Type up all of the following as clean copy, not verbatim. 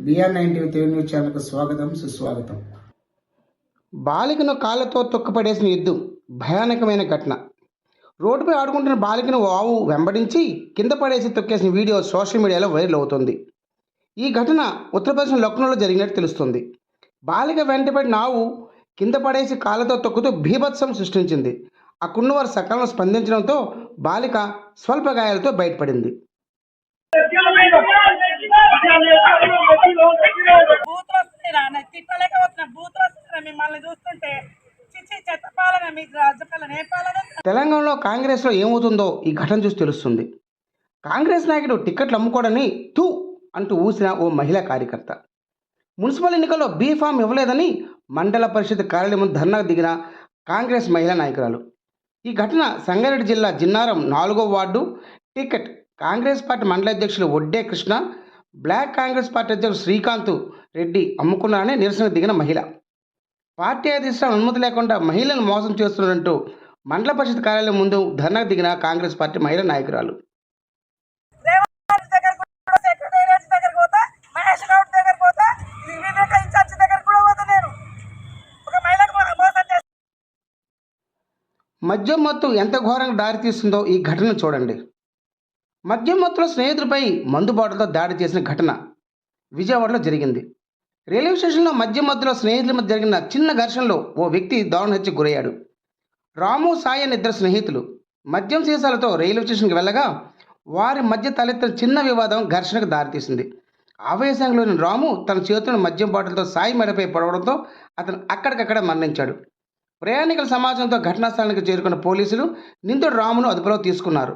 BR9 Telugu news ఛానల్కు స్వాగతం సుస్వాగతం. బాలికను కాళ్ళతో తొక్కపడేసిన ఎద్దు భయానకమైన ఘటన. రోడ్డుపై ఆడుకుంటున్న బాలికను ఆవు వెంబడించి కింద పడేసి తొక్కేసిన వీడియో సోషల్ మీడియాలో వైరల్ అవుతుంది. ఈ ఘటన ఉత్తరప్రదేశ్ లక్నోలో జరిగినట్టు తెలుస్తుంది. బాలిక వెంటబడిన ఆవు కింద పడేసి కాళ్ళతో తొక్కుతూ బీభత్సం సృష్టించింది. అక్కడున్నవారు సకాలంలో స్పందించడంతో బాలిక స్వల్ప గాయాలతో బయటపడింది. తెలంగాణలో కాంగ్రెస్లో ఏమవుతుందో ఈ ఘటన చూసి తెలుస్తుంది. కాంగ్రెస్ నాయకుడు టిక్కెట్లు అమ్ముకోవడని తూ అంటూ ఊసిన ఓ మహిళా కార్యకర్త మున్సిపల్ ఎన్నికల్లో బీఫామ్ ఇవ్వలేదని మండల పరిషత్ కార్యాలయం ముందు ధర్నా దిగిన కాంగ్రెస్ మహిళా నాయకురాలు. ఈ ఘటన సంగారెడ్డి జిల్లా జిన్నారం 4వ వార్డు టికెట్ కాంగ్రెస్ పార్టీ మండల అధ్యక్షులు ఒడ్డే కృష్ణ, బ్లాక్ కాంగ్రెస్ పార్టీ అధ్యక్షుడు శ్రీకాంత్ రెడ్డి అమ్ముకున్నారని నిరసన దిగిన మహిళ. పార్టీ అధిష్టానం అనుమతి లేకుండా మహిళలను మోసం చేస్తున్నట్టు మండల పరిషత్ కార్యాలయం ముందు ధర్నా దిగిన కాంగ్రెస్ పార్టీ మహిళా నాయకురాలు. మద్యం మత్తు ఎంత ఘోరంగా దారితీస్తుందో ఈ ఘటన చూడండి. మద్యం మత్తులో స్నేహితులపై మందు బాటలతో దాడి చేసిన ఘటన విజయవాడలో జరిగింది. రైల్వే స్టేషన్లో మద్యం మత్తులో స్నేహితుల మధ్య జరిగిన చిన్న ఘర్షణలో ఓ వ్యక్తి దారుణ హత్యకు గురయ్యాడు. రాము, సాయి అనే ఇద్దరు స్నేహితులు మద్యం సీసాలతో రైల్వే స్టేషన్కి వెళ్ళగా వారి మధ్య తలెత్తిన చిన్న వివాదం ఘర్షణకు దారితీసింది. ఆవేశంలోని రాము తన చేతులను మద్యం బాటలతో సాయి మెడపై పడవడంతో అతను అక్కడికక్కడ మరణించాడు. ప్రయాణికుల సమాచారంతో ఘటనా స్థలానికి చేరుకున్న పోలీసులు నిందితుడు రామును అదుపులో తీసుకున్నారు.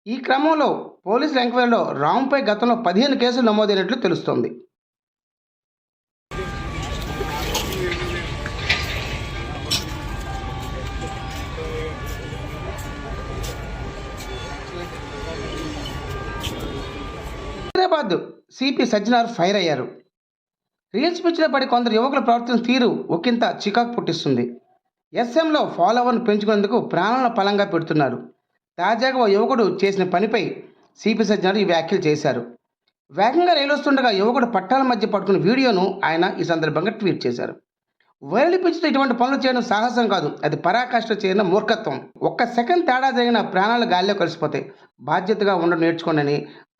ఈ క్రమంలో పోలీసుల ఎంక్వైరీలో రాముపై గతంలో 15 కేసులు నమోదైనట్లు తెలుస్తోంది. హైదరాబాద్ సిపి సజ్జనార్ ఫైర్ అయ్యారు. రీల్స్ పిచ్చిలో పడి కొందరు యువకుల ప్రవర్తన తీరు ఒకంత చికాకు పుట్టిస్తుంది. ఎస్ఎంలో ఫాలోవర్ను పెంచుకునేందుకు ప్రాణాలను పలంగా పెడుతున్నారు. తాజాగా ఓ యువకుడు చేసిన పనిపై సిపి సజ్జనార్ ఈ వ్యాఖ్యలు చేశారు. వేగంగా రైలు వస్తుండగా యువకుడు పట్టాల మధ్య పట్టుకున్న వీడియోను ఆయన ఈ సందర్భంగా ట్వీట్ చేశారు. వైరల్ పిచ్చితో ఇటువంటి పనులు చేయడం సాహసం కాదు, అది పరాకాష్ట చేయడం మూర్ఖత్వం. ఒక్క సెకండ్ తేడా జరిగిన ప్రాణాలు గాల్లో కలిసిపోతాయి. బాధ్యతగా ఉండడం నేర్చుకోండి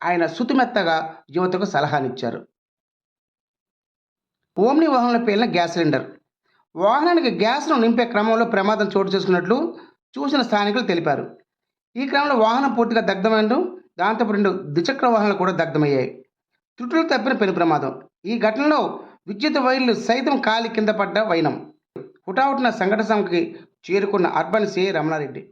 ఆయన సుతిమెత్తగా యువతకు సలహానిచ్చారు. ఓమ్ని వాహనంలో పేలిన గ్యాస్ సిలిండర్. వాహనానికి గ్యాస్ను నింపే క్రమంలో ప్రమాదం చోటు చేసుకున్నట్లు చూసిన స్థానికులు తెలిపారు. ఈ క్రమంలో వాహనం పూర్తిగా దగ్ధమైనట్టు, దాంతో 2 ద్విచక్ర వాహనాలు కూడా దగ్ధమయ్యాయి. త్రుటులు తప్పిన పెను ప్రమాదం. ఈ ఘటనలో విద్యుత్ వైర్లు సైతం కాలి కింద పడ్డ వైనం. హుటాహుటిన సంఘటన స్థలంకి చేరుకున్న అర్బన్ సిఐ రమణారెడ్డి